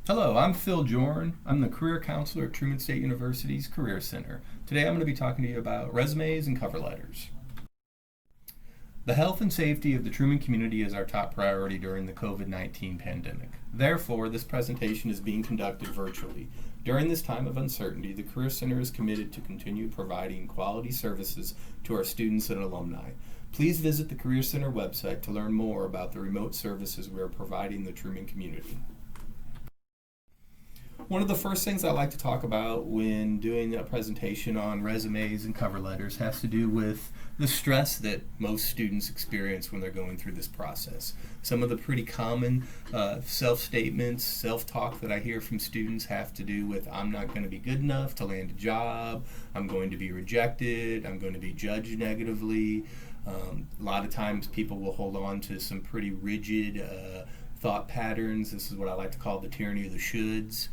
Hello, I'm Phil Jorn. I'm the Career Counselor at Truman State University's Career Center. Today I'm going to be talking to you about resumes and cover letters. The health and safety of the Truman community is our top priority during the COVID-19 pandemic. Therefore, this presentation is being conducted virtually. During this time of uncertainty, the Career Center is committed to continue providing quality services to our students and alumni. Please visit the Career Center website to learn more about the remote services we are providing the Truman community. One of the first things I like to talk about when doing a presentation on resumes and cover letters has to do with the stress that most students experience when they're going through this process. Some of the pretty common self-statements, self-talk that I hear from students have to do with I'm not going to be good enough to land a job, I'm going to be rejected, I'm going to be judged negatively. A lot of times people will hold on to some pretty rigid thought patterns. This is what I like to call the tyranny of the shoulds.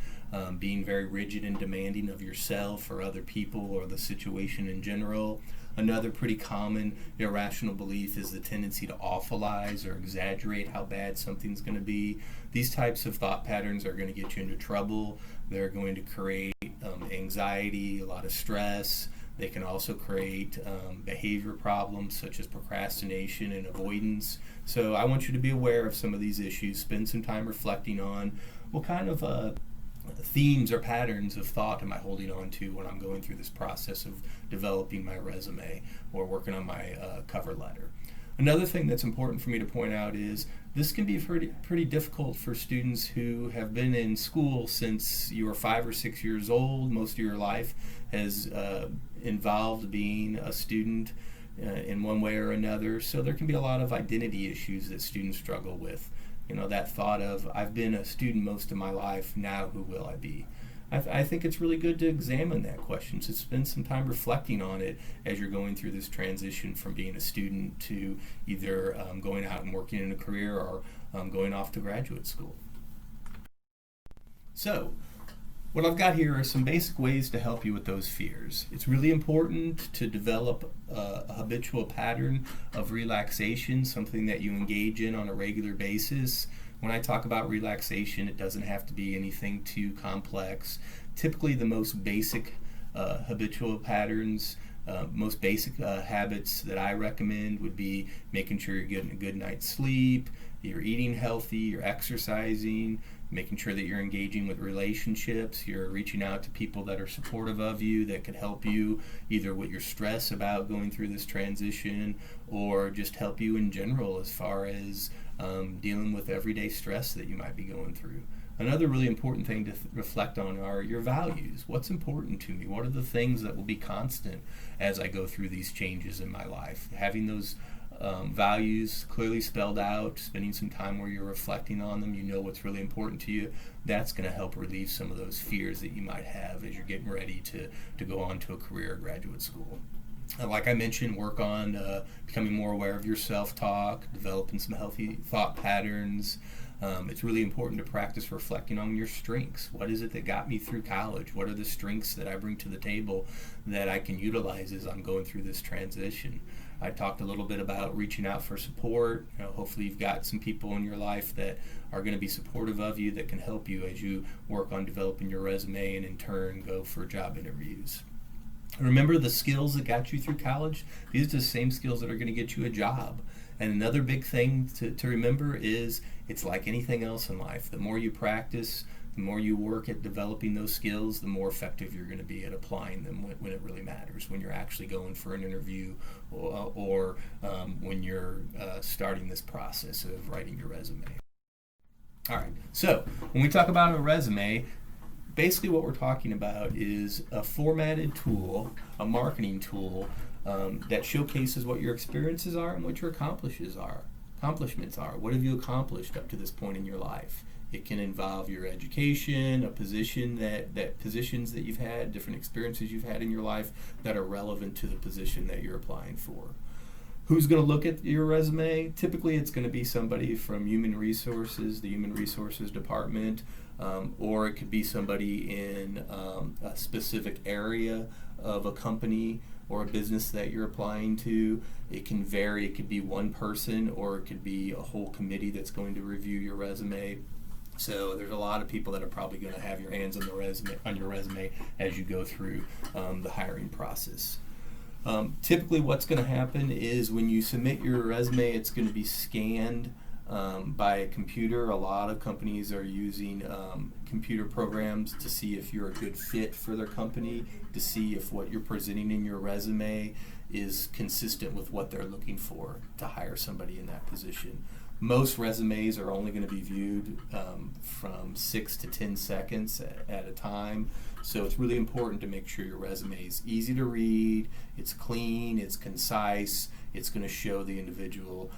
Being very rigid and demanding of yourself or other people or the situation in general. Another pretty common irrational belief is the tendency to awfulize or exaggerate how bad something's going to be. These types of thought patterns are going to get you into trouble. They're going to create anxiety, a lot of stress. They can also create behavior problems such as procrastination and avoidance. So I want you to be aware of some of these issues. Spend some time reflecting on what kind of themes or patterns of thought am I holding on to when I'm going through this process of developing my resume or working on my cover letter. Another thing that's important for me to point out is this can be pretty difficult for students who have been in school since you were 5 or 6 years old. Most of your life has involved being a student in one way or another. So there can be a lot of identity issues that students struggle with. You know, that thought of, I've been a student most of my life, now who will I be? I think it's really good to examine that question, to spend some time reflecting on it as you're going through this transition from being a student to either going out and working in a career or going off to graduate school. So, what I've got here are some basic ways to help you with those fears. It's really important to develop a habitual pattern of relaxation, something that you engage in on a regular basis. When I talk about relaxation, it doesn't have to be anything too complex. Typically, the most basic habitual patterns, most basic habits that I recommend would be making sure you're getting a good night's sleep, you're eating healthy, you're exercising, making sure that you're engaging with relationships, you're reaching out to people that are supportive of you, that could help you either with your stress about going through this transition or just help you in general as far as dealing with everyday stress that you might be going through. Another really important thing to reflect on are your values. What's important to me? What are the things that will be constant as I go through these changes in my life? Having those values clearly spelled out, spending some time where you're reflecting on them, you know what's really important to you, that's going to help relieve some of those fears that you might have as you're getting ready to go on to a career or graduate school. Like I mentioned, work on becoming more aware of your self-talk, developing some healthy thought patterns. It's really important to practice reflecting on your strengths. What is it that got me through college? What are the strengths that I bring to the table that I can utilize as I'm going through this transition? I talked a little bit about reaching out for support. Hopefully you've got some people in your life that are going to be supportive of you, that can help you as you work on developing your resume and in turn go for job interviews. Remember the skills that got you through college? These are the same skills that are going to get you a job. And another big thing to remember is it's like anything else in life. The more you practice, the more you work at developing those skills, the more effective you're going to be at applying them when it really matters, when you're actually going for an interview or when you're starting this process of writing your resume. All right, so when we talk about a resume, basically what we're talking about is a formatted tool, a marketing tool that showcases what your experiences are and what your accomplishments are. What have you accomplished up to this point in your life? It can involve your education, a position positions that you've had, different experiences you've had in your life that are relevant to the position that you're applying for. Who's going to look at your resume? Typically it's going to be somebody from human resources, the human resources department, or it could be somebody in a specific area of a company or a business that you're applying to. It can vary. It could be one person or it could be a whole committee that's going to review your resume. So there's a lot of people that are probably going to have your hands on your resume as you go through the hiring process. Typically what's going to happen is when you submit your resume, it's going to be scanned by a computer. A lot of companies are using computer programs to see if you're a good fit for their company, to see if what you're presenting in your resume is consistent with what they're looking for to hire somebody in that position. Most resumes are only going to be viewed from 6 to 10 seconds at a time. So it's really important to make sure your resume is easy to read, it's clean, it's concise, it's going to show the individual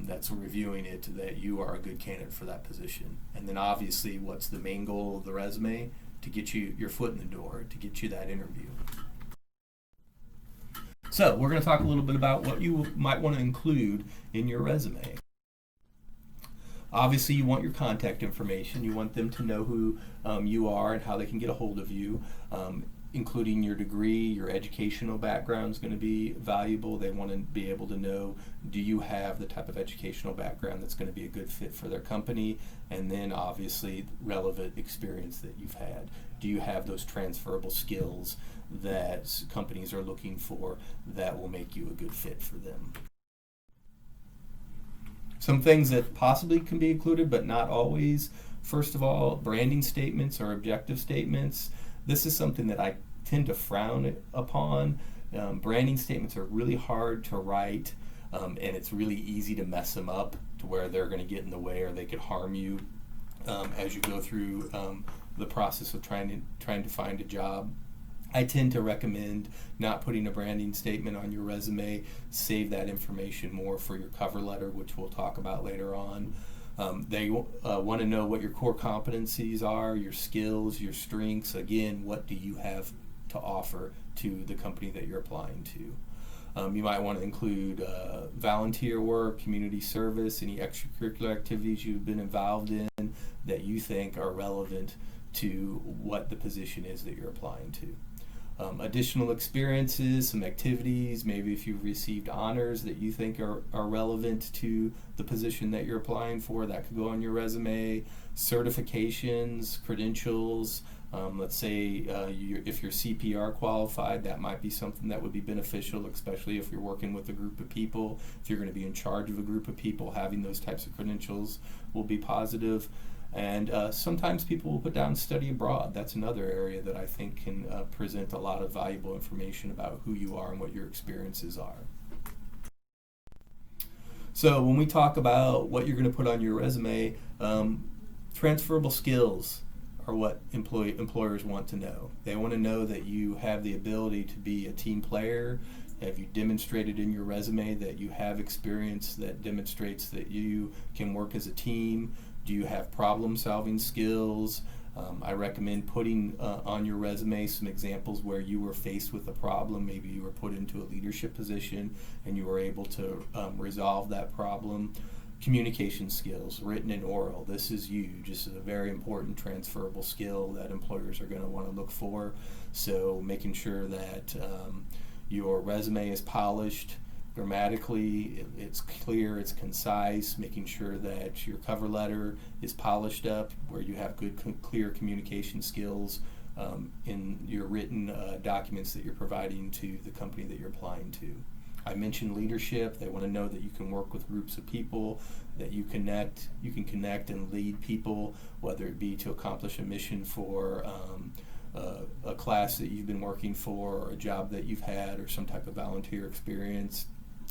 that's reviewing it that you are a good candidate for that position. And then obviously, what's the main goal of the resume? To get you your foot in the door, to get you that interview. So we're going to talk a little bit about what you might want to include in your resume. Obviously, you want your contact information. You want them to know who you are and how they can get a hold of you, including your degree. Your educational background is going to be valuable. They want to be able to know, do you have the type of educational background that's going to be a good fit for their company? And then obviously, relevant experience that you've had. Do you have those transferable skills that companies are looking for that will make you a good fit for them? Some things that possibly can be included, but not always. First of all, branding statements or objective statements. This is something that I tend to frown upon. Branding statements are really hard to write, and it's really easy to mess them up to where they're going to get in the way or they could harm you as you go through the process of trying to find a job. I tend to recommend not putting a branding statement on your resume. Save that information more for your cover letter, which we'll talk about later on. They want to know what your core competencies are, your skills, your strengths. Again, what do you have to offer to the company that you're applying to? You might want to include volunteer work, community service, any extracurricular activities you've been involved in that you think are relevant to what the position is that you're applying to. Additional experiences, some activities, maybe if you've received honors that you think are relevant to the position that you're applying for, that could go on your resume. Certifications, credentials, let's say if you're CPR qualified, that might be something that would be beneficial, especially if you're working with a group of people. If you're going to be in charge of a group of people, having those types of credentials will be positive. And sometimes people will put down study abroad. That's another area that I think can present a lot of valuable information about who you are and what your experiences are. So when we talk about what you're going to put on your resume, transferable skills are what employers want to know. They want to know that you have the ability to be a team player. Have you demonstrated in your resume that you have experience that demonstrates that you can work as a team? Do you have problem-solving skills? I recommend putting on your resume some examples where you were faced with a problem. Maybe you were put into a leadership position and you were able to resolve that problem. Communication skills, written and oral. This is huge. This is a very important transferable skill that employers are going to want to look for. So making sure that your resume is polished, grammatically, it's clear, it's concise, making sure that your cover letter is polished up, where you have good, clear communication skills in your written documents that you're providing to the company that you're applying to. I mentioned leadership. They want to know that you can work with groups of people, that you can connect and lead people, whether it be to accomplish a mission for a class that you've been working for, or a job that you've had, or some type of volunteer experience.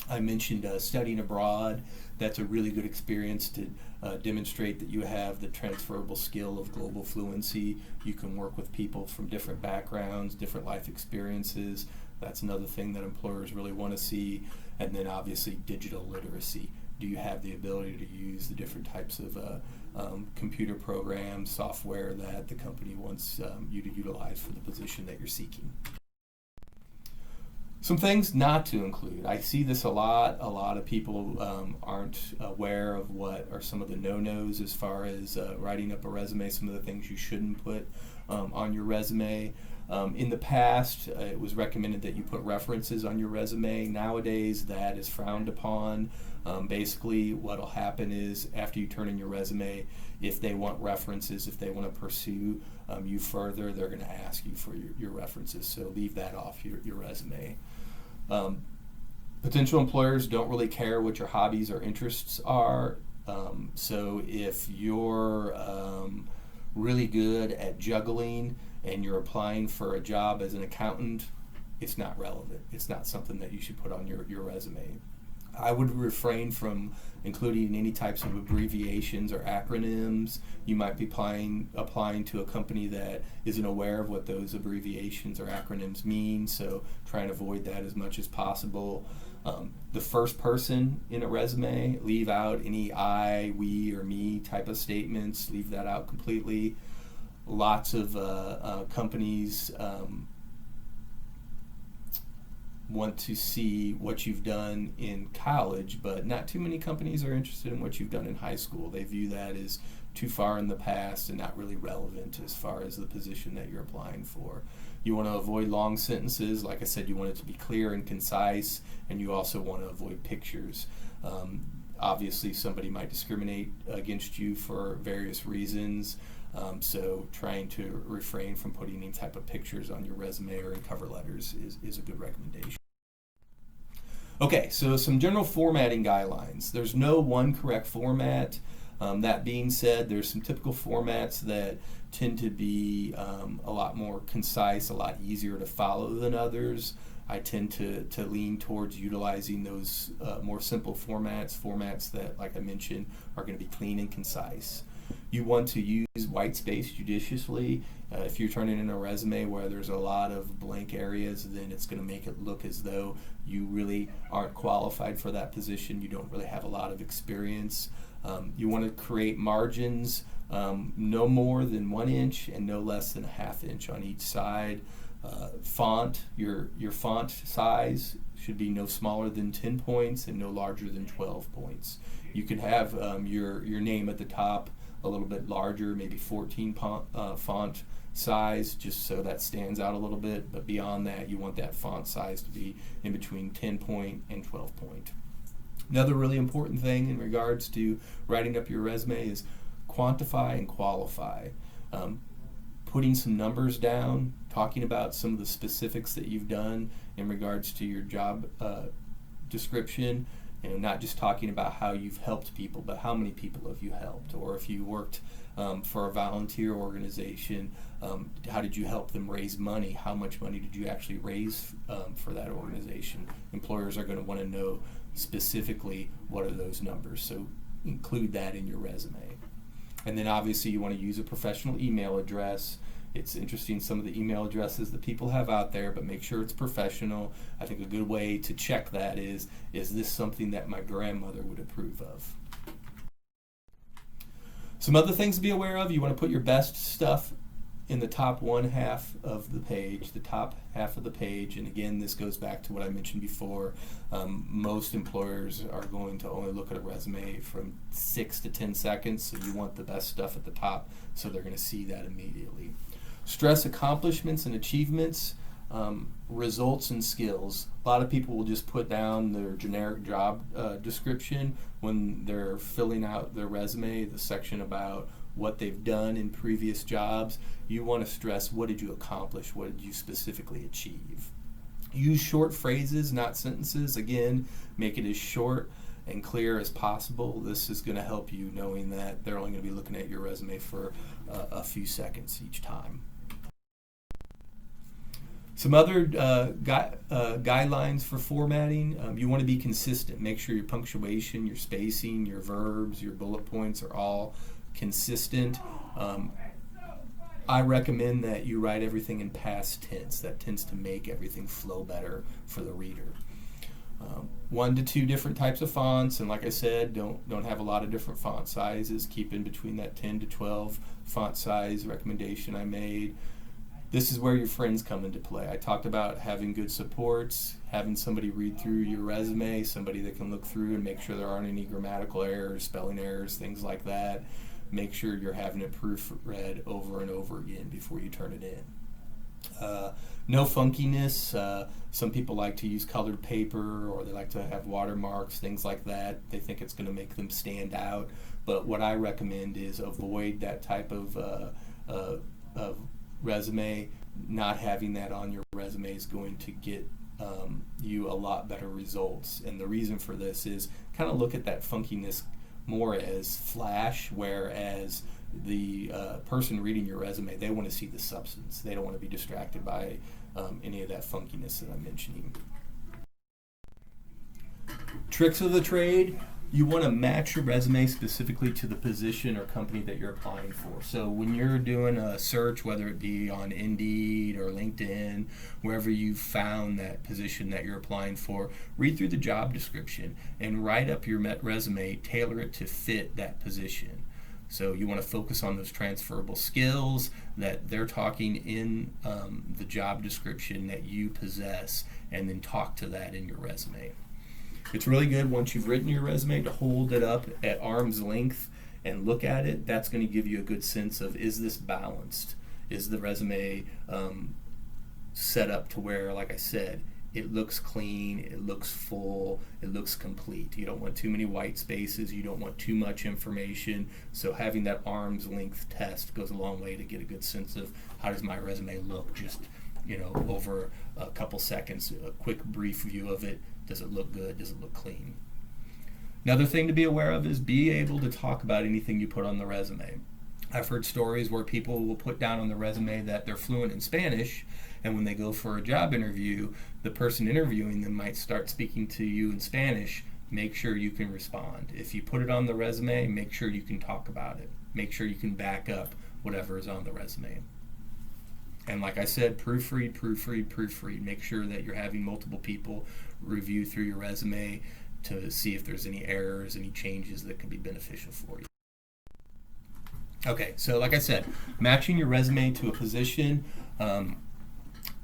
I mentioned studying abroad. That's a really good experience to demonstrate that you have the transferable skill of global fluency. You can work with people from different backgrounds, different life experiences. That's another thing that employers really want to see. And then obviously digital literacy. Do you have the ability to use the different types of computer programs, software that the company wants you to utilize for the position that you're seeking? Some things not to include. I see this a lot. A lot of people aren't aware of what are some of the no-nos as far as writing up a resume, some of the things you shouldn't put on your resume. In the past, it was recommended that you put references on your resume. Nowadays, that is frowned upon. Basically, what will happen is after you turn in your resume, if they want references, if they want to pursue you further, they're going to ask you for your references. So leave that off your resume. Potential employers don't really care what your hobbies or interests are. So if you're really good at juggling and you're applying for a job as an accountant, it's not relevant. It's not something that you should put on your resume. I would refrain from including any types of abbreviations or acronyms. You might be applying to a company that isn't aware of what those abbreviations or acronyms mean, so try and avoid that as much as possible. The first person in a resume, leave out any I, we, or me type of statements. Leave that out completely. Lots of companies want to see what you've done in college, but not too many companies are interested in what you've done in high school. They view that as too far in the past and not really relevant as far as the position that you're applying for. You want to avoid long sentences. Like I said, you want it to be clear and concise, and you also want to avoid pictures. Obviously, somebody might discriminate against you for various reasons, so trying to refrain from putting any type of pictures on your resume or in cover letters is a good recommendation. Okay, so some general formatting guidelines. There's no one correct format. That being said, there's some typical formats that tend to be a lot more concise, a lot easier to follow than others. I tend to lean towards utilizing those more simple formats that, like I mentioned, are going to be clean and concise. You want to use white space judiciously. If you're turning in a resume where there's a lot of blank areas, then it's going to make it look as though you really aren't qualified for that position. You don't really have a lot of experience. You want to create margins no more than 1 inch and no less than a ½ inch on each side. Font, your font size should be no smaller than 10 points and no larger than 12 points. You could have your name at the top a little bit larger, maybe 14 font size, just so that stands out a little bit, but beyond that you want that font size to be in between 10 point and 12 point. Another really important thing in regards to writing up your resume is quantify and qualify. Putting some numbers down, talking about some of the specifics that you've done in regards to your job description, and not just talking about how you've helped people, but how many people have you helped, or if you worked for a volunteer organization, how did you help them raise money? How much money did you actually raise for that organization? Employers are going to want to know specifically what are those numbers, so include that in your resume. And then obviously you want to use a professional email address. It's interesting, some of the email addresses that people have out there, but make sure it's professional. I think a good way to check that is this something that my grandmother would approve of? Some other things to be aware of: you want to put your best stuff in the top half of the page, and again, this goes back to what I mentioned before. Most employers are going to only look at a resume from 6 to 10 seconds, so you want the best stuff at the top, so they're going to see that immediately. Stress accomplishments and achievements, results and skills. A lot of people will just put down their generic job description when they're filling out their resume, the section about what they've done in previous jobs. You want to stress, what did you accomplish? What did you specifically achieve? Use short phrases, not sentences. Again, make it as short and clear as possible. This is going to help you, knowing that they're only going to be looking at your resume for a few seconds each time. Some other guidelines for formatting: you want to be consistent. Make sure your punctuation, your spacing, your verbs, your bullet points are all consistent. I recommend that you write everything in past tense. That tends to make everything flow better for the reader. 1 to 2 different types of fonts, and like I said, don't have a lot of different font sizes. Keep in between that 10 to 12 font size recommendation I made. This is where your friends come into play. I talked about having good supports, having somebody read through your resume, somebody that can look through and make sure there aren't any grammatical errors, spelling errors, things like that. Make sure you're having it proofread over and over again before you turn it in. No funkiness. Some people like to use colored paper, or they like to have watermarks, things like that. They think it's going to make them stand out. but what I recommend is avoid that type of resume. Not having that on your resume is going to get you a lot better results. And the reason for this is kind of look at that funkiness more as flash, whereas the person reading your resume, they want to see the substance. They don't want to be distracted by any of that funkiness that I'm mentioning. Tricks of the trade: you want to match your resume specifically to the position or company that you're applying for. So when you're doing a search, whether it be on Indeed or LinkedIn, wherever you found that position that you're applying for, read through the job description and write up your resume, tailor it to fit that position. So you want to focus on those transferable skills that they're talking in the job description that you possess, and then talk to that in your resume. It's really good once you've written your resume to hold it up at arm's length and look at it. That's going to give you a good sense of, is this balanced? Is the resume set up to where, like I said, it looks clean, it looks full, it looks complete. You don't want too many white spaces, you don't want too much information. So having that arm's length test goes a long way to get a good sense of, how does my resume look, just over a couple seconds, a quick brief view of it. Does it look good? Does it look clean? Another thing to be aware of is be able to talk about anything you put on the resume. I've heard stories where people will put down on the resume that they're fluent in Spanish, and when they go for a job interview, the person interviewing them might start speaking to you in Spanish. Make sure you can respond. If you put it on the resume, make sure you can talk about it. Make sure you can back up whatever is on the resume. And like I said, proofread. Make sure that you're having multiple people review through your resume to see if there's any errors, any changes that can be beneficial for you. Okay, so like I said, matching your resume to a position.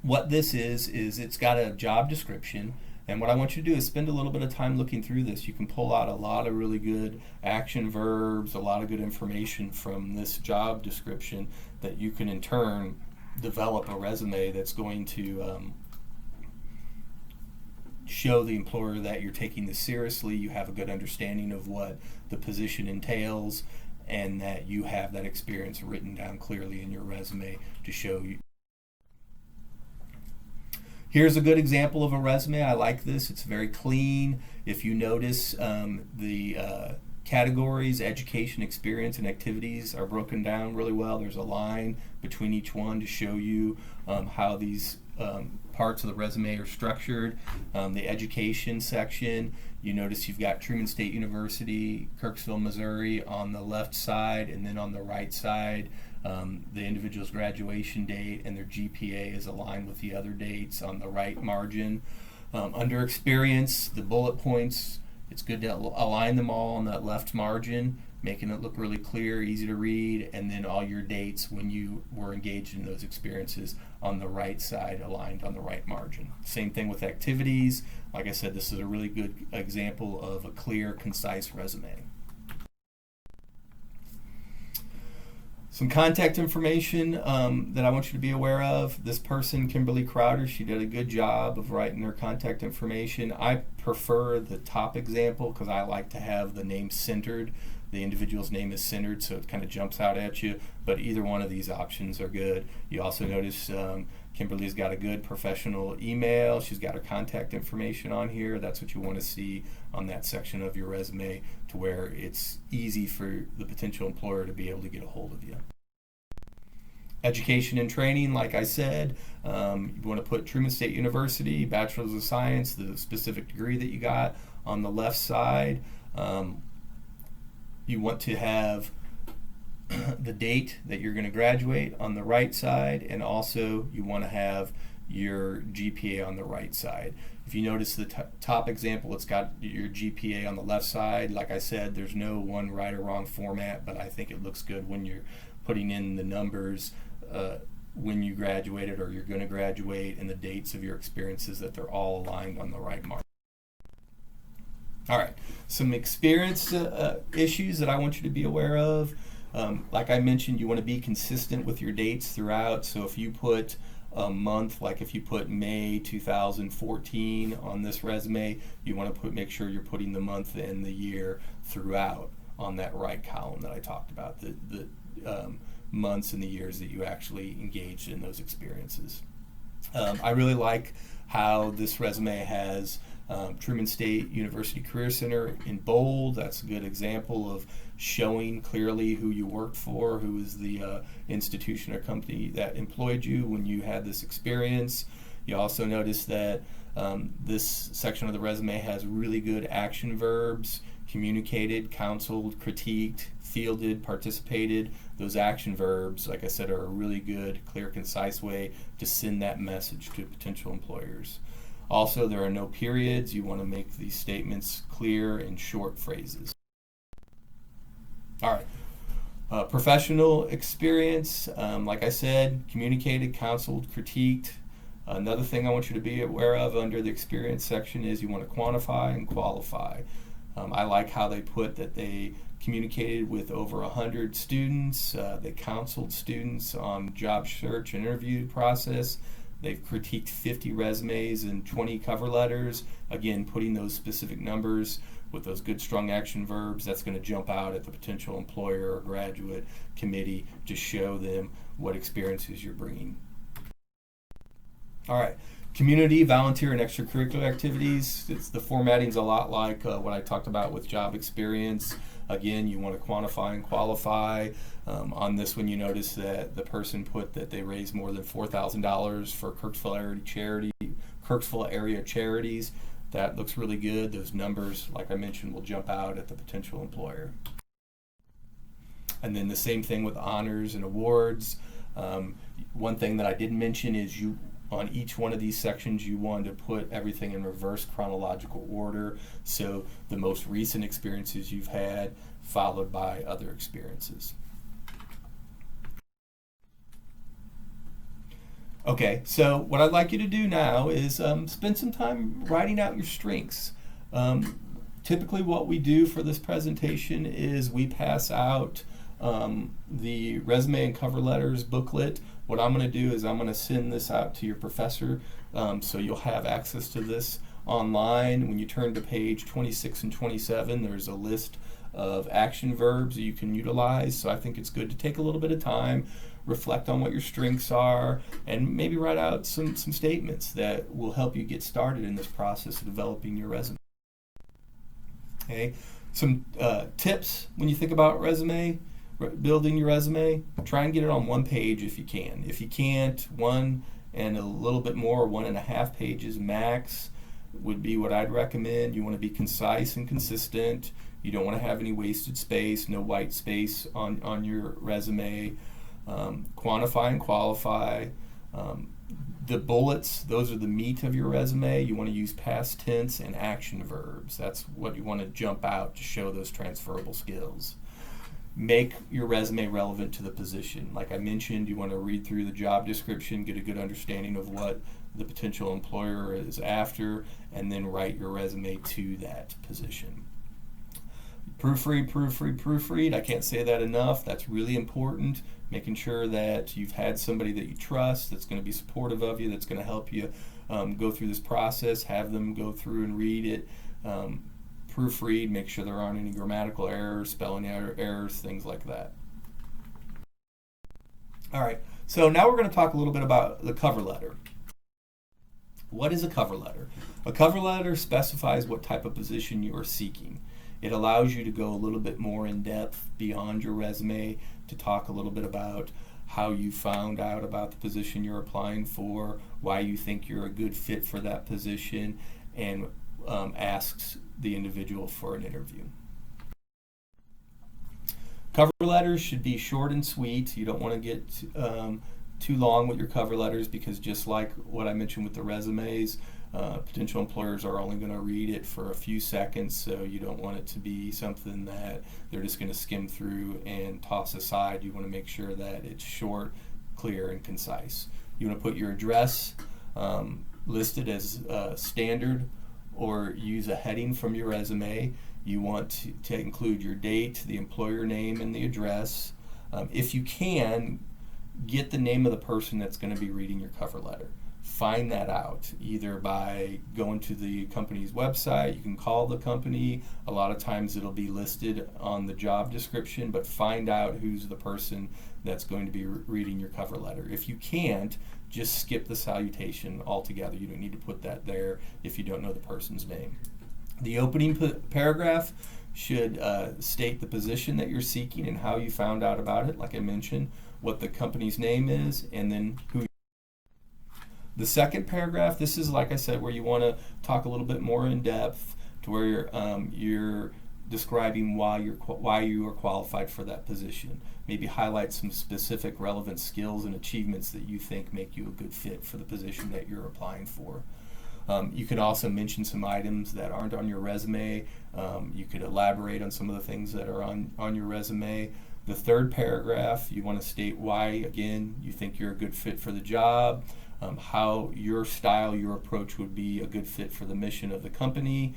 What this is it's got a job description, and what I want you to do is spend a little bit of time looking through this. You can pull out a lot of really good action verbs, a lot of good information from this job description that you can in turn develop a resume that's going to show the employer that you're taking this seriously, you have a good understanding of what the position entails, and that you have that experience written down clearly in your resume to show you. Here's a good example of a resume. I like this. It's very clean. If you notice, the categories, education, experience, and activities are broken down really well. There's a line between each one to show you how these parts of the resume are structured. The education section, you notice you've got Truman State University, Kirksville, Missouri on the left side, and then on the right side, the individual's graduation date and their GPA is aligned with the other dates on the right margin. Under experience, the bullet points, it's good to align them all on that left margin, making it look really clear, easy to read, and then all your dates when you were engaged in those experiences on the right side, aligned on the right margin. Same thing with activities. Like I said, this is a really good example of a clear, concise resume. Some contact information that I want you to be aware of. This person, Kimberly Crowder, she did a good job of writing her contact information. I prefer the top example because I like to have the name centered. The individual's name is centered, so it kind of jumps out at you, but either one of these options are good. You also notice Kimberly's got a good professional email. She's got her contact information on here. That's what you want to see on that section of your resume, to where it's easy for the potential employer to be able to get a hold of you. Education and training, like I said, you want to put Truman State University, Bachelor's of Science, the specific degree that you got on the left side. You want to have the date that you're going to graduate on the right side, and also you want to have your GPA on the right side. If you notice the top example, it's got your GPA on the left side. Like I said, there's no one right or wrong format, but I think it looks good when you're putting in the numbers when you graduated or you're going to graduate, and the dates of your experiences, that they're all aligned on the right mark. All right, some experience issues that I want you to be aware of. Like I mentioned, you want to be consistent with your dates throughout. So if you put a month, like if you put May 2014 on this resume, you want to make sure you're putting the month and the year throughout on that right column that I talked about, the months and the years that you actually engaged in those experiences. I really like how this resume has Truman State University Career Center in bold. That's a good example of showing clearly who you worked for, who was the institution or company that employed you when you had this experience. You also notice that this section of the resume has really good action verbs: communicated, counseled, critiqued, fielded, participated. Those action verbs, like I said, are a really good, clear, concise way to send that message to potential employers. Also, there are no periods. You want to make these statements clear in short phrases. All right. Professional experience, like I said, communicated, counseled, critiqued. Another thing I want you to be aware of under the experience section is you want to quantify and qualify. I like how they put that they communicated with over 100 students. They counseled students on job search and interview process. They've critiqued 50 resumes and 20 cover letters. Again, putting those specific numbers with those good, strong action verbs, that's going to jump out at the potential employer or graduate committee to show them what experiences you're bringing. All right. Community, volunteer, and extracurricular activities. The formatting's a lot like what I talked about with job experience. Again, you want to quantify and qualify. On this one, you notice that the person put that they raised more than $4,000 for Kirksville area charities. That looks really good. Those numbers, like I mentioned, will jump out at the potential employer. And then the same thing with honors and awards. One thing that I didn't mention is on each one of these sections, you want to put everything in reverse chronological order. So the most recent experiences you've had, followed by other experiences. Okay, so what I'd like you to do now is spend some time writing out your strengths. Typically what we do for this presentation is we pass out the resume and cover letters booklet. What I'm going to do is I'm going to send this out to your professor, so you'll have access to this online. When you turn to page 26 and 27, there's a list of action verbs that you can utilize. So I think it's good to take a little bit of time, reflect on what your strengths are, and maybe write out some statements that will help you get started in this process of developing your resume. Okay, some tips when you think about building your resume: try and get it on one page if you can. If you can't, one and a little bit more, 1.5 pages max would be what I'd recommend. You want to be concise and consistent. You don't want to have any wasted space, no white space on your resume. Quantify and qualify. The bullets, those are the meat of your resume. You want to use past tense and action verbs. That's what you want to jump out to show those transferable skills. Make your resume relevant to the position. Like I mentioned, you want to read through the job description, get a good understanding of what the potential employer is after, and then write your resume to that position. Proofread. I can't say that enough. That's really important. Making sure that you've had somebody that you trust that's going to be supportive of you, that's going to help you go through this process. Have them go through and read it. Proofread, make sure there aren't any grammatical errors, spelling errors, things like that. All right, so now we're going to talk a little bit about the cover letter. What is a cover letter? A cover letter specifies what type of position you are seeking. It allows you to go a little bit more in depth beyond your resume to talk a little bit about how you found out about the position you're applying for, why you think you're a good fit for that position, and asks the individual for an interview. Cover letters should be short and sweet. You don't want to get too long with your cover letters, because just like what I mentioned with the resumes, potential employers are only going to read it for a few seconds, so you don't want it to be something that they're just going to skim through and toss aside. You want to make sure that it's short, clear, and concise. You want to put your address listed as standard, or use a heading from your resume. You want to include your date, the employer name, and the address. If you can, get the name of the person that's going to be reading your cover letter. find that out either by going to the company's website. You can call the company. A lot of times it'll be listed on the job description, but find out who's the person that's going to be reading your cover letter. If you can't, just skip the salutation altogether. You don't need to put that there if you don't know the person's name. The opening paragraph should state the position that you're seeking and how you found out about it, like I mentioned, what the company's name is, and then who. The second paragraph, this is, like I said, where you want to talk a little bit more in depth to where you're describing why you are qualified for that position. Maybe highlight some specific relevant skills and achievements that you think make you a good fit for the position that you're applying for. You could also mention some items that aren't on your resume. You could elaborate on some of the things that are on your resume. The third paragraph, you want to state why, again, you think you're a good fit for the job, how your style, your approach would be a good fit for the mission of the company,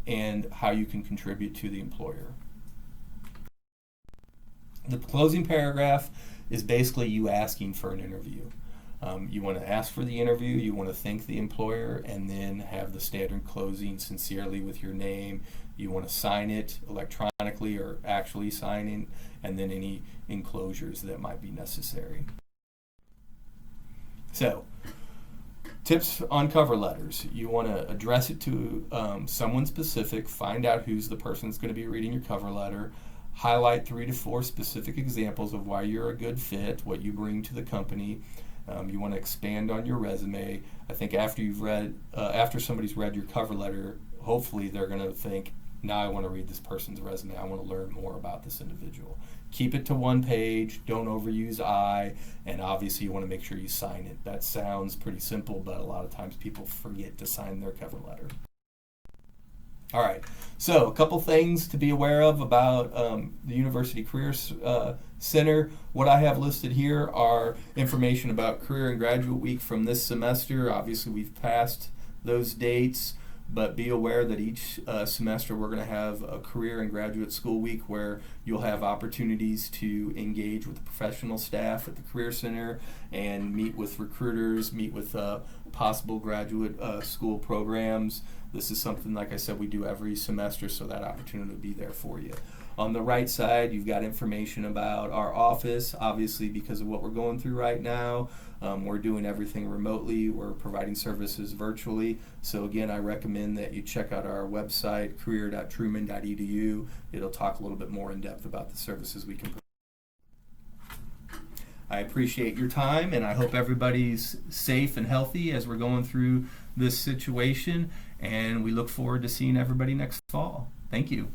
and how you can contribute to the employer. The closing paragraph is basically you asking for an interview. You want to ask for the interview, you want to thank the employer, and then have the standard closing sincerely with your name. You want to sign it electronically or actually sign it, and then any enclosures that might be necessary. So, tips on cover letters. You want to address it to someone specific, find out who's the person that's going to be reading your cover letter, highlight 3 to 4 specific examples of why you're a good fit, what you bring to the company. You want to expand on your resume. I think after somebody's read your cover letter, hopefully they're going to think, now I want to read this person's resume. I want to learn more about this individual. Keep it to 1 page. Don't overuse I, and obviously you want to make sure you sign it. That sounds pretty simple, but a lot of times people forget to sign their cover letter. All right, so a couple things to be aware of about the University Career Center. What I have listed here are information about Career and Graduate Week from this semester. Obviously, we've passed those dates, but be aware that each semester we're going to have a Career and Graduate School Week where you'll have opportunities to engage with the professional staff at the Career Center and meet with recruiters, meet with possible graduate school programs. This is something, like I said, we do every semester, so that opportunity will be there for you. On the right side, you've got information about our office. Obviously, because of what we're going through right now, we're doing everything remotely. We're providing services virtually. So again, I recommend that you check out our website, career.truman.edu. It'll talk a little bit more in depth about the services we can provide. I appreciate your time, and I hope everybody's safe and healthy as we're going through this situation, and we look forward to seeing everybody next fall. Thank you.